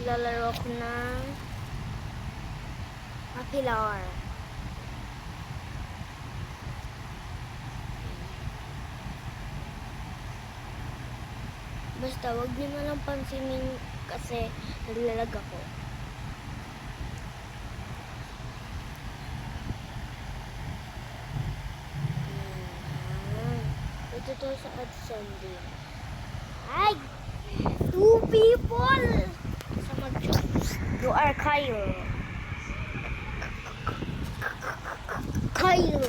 maglalaro ako ng Mapilar. Basta wag niyo na lang pansinin kasi naglalag ako. Ito to sa AdSending. Ay! 2 people! Sa mag-choose. You are Kyle. Kyle.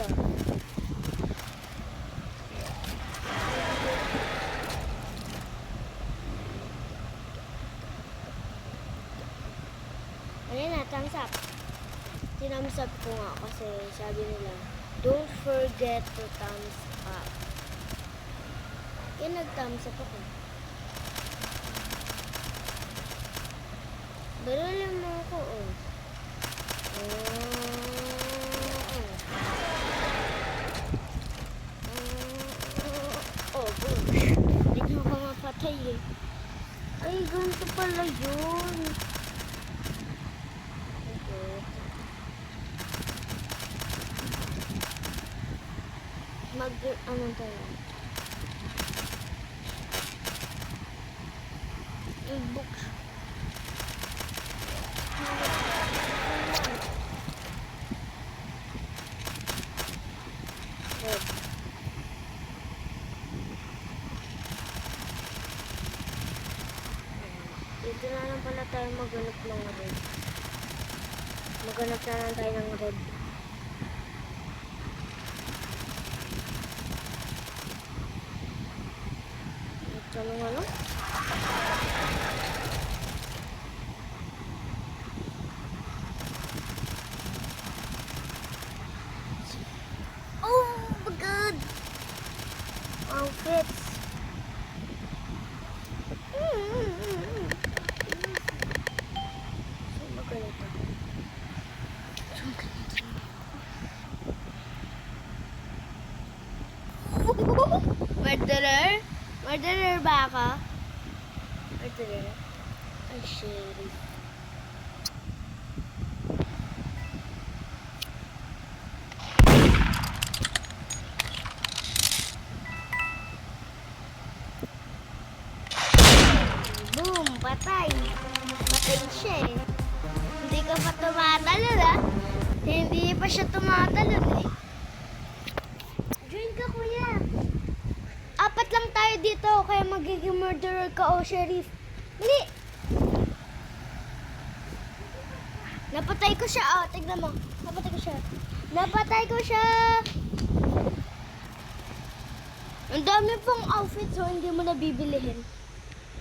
Ayun na, thumbs up. Thumbs up ko nga kasi sabi nila, don't forget to thumbs up. Kaya nag-thumbs up ako. Barulin mo ako, oh. Oh, gosh. Hindi mo ka mapatay eh. Ay, ganito pala yun. Ano tayo? Books. Dito na lang pala tayo maghanap ng red. Maghanap na lang tayo ng red. Ano? Oh my god! Outfits. So magalito. Murderer? Murderer ba ako? Murderer? Ay, sheriff. Boom! Patay! Patay siya eh. Hindi ka pa tumatalon ah. Hindi pa siya tumatalon eh. Join ka kuya. 4 lang tayo dito, kaya magiging murderer ka o sheriff. Hindi! Napatay ko siya, oh, tignan mo. Napatay ko siya. Napatay ko siya! Ang dami pong outfits, so hindi mo na bibilihin.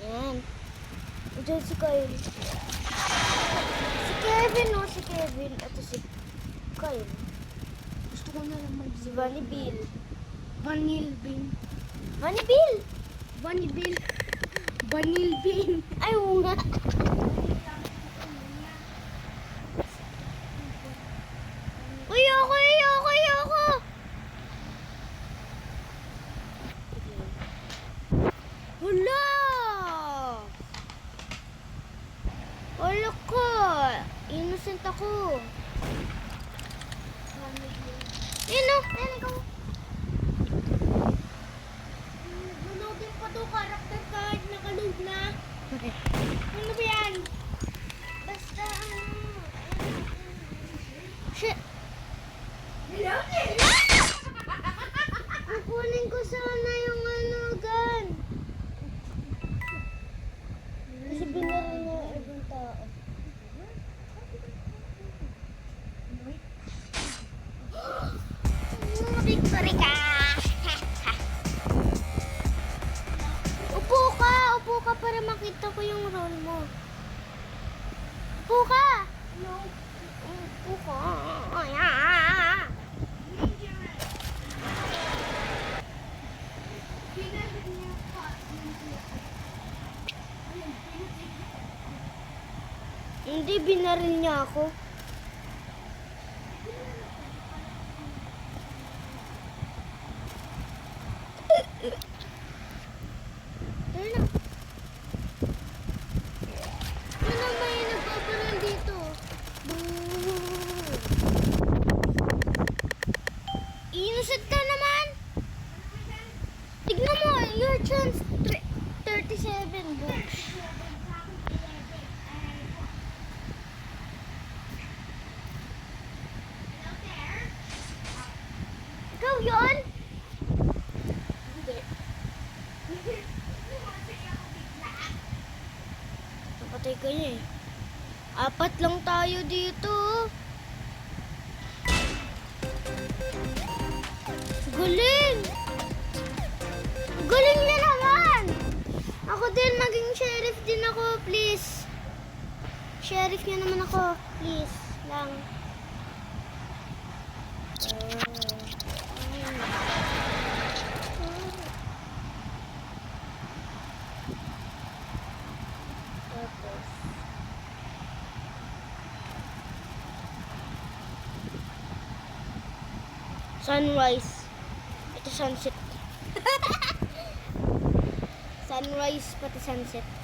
Ayan. Diyan si Kyle. Si Kevin, no? Si Kevin. Ito si Kyle. Gusto ko na lang si Bunny Bill. Vanille Bean. Bunny Bill! Bunny Bill. Vanille Bean. Ay, oo nga. Ayoko. Hala! Wala ko. Innocent ako. Yun o. Ayan ikaw. Nunodin pa to character card. Nakaload na. Ano ba yan? Basta shit. Kukunin ko sana yung gun. Kasi binaril niya yung ibang tao. Victory ka! Upo ka para makita ko yung role mo. Upo ka! No. Upo ka. Hindi, binaril niya ako. Ano na? Ano naman Patay ka niya eh. Apat lang tayo dito. Galing! Galing niya naman! Ako din, maging sheriff din ako, please. Sheriff niya naman ako, please. Lang. Tapos. Sunrise. Ito sunset. Sunrise pati sunset.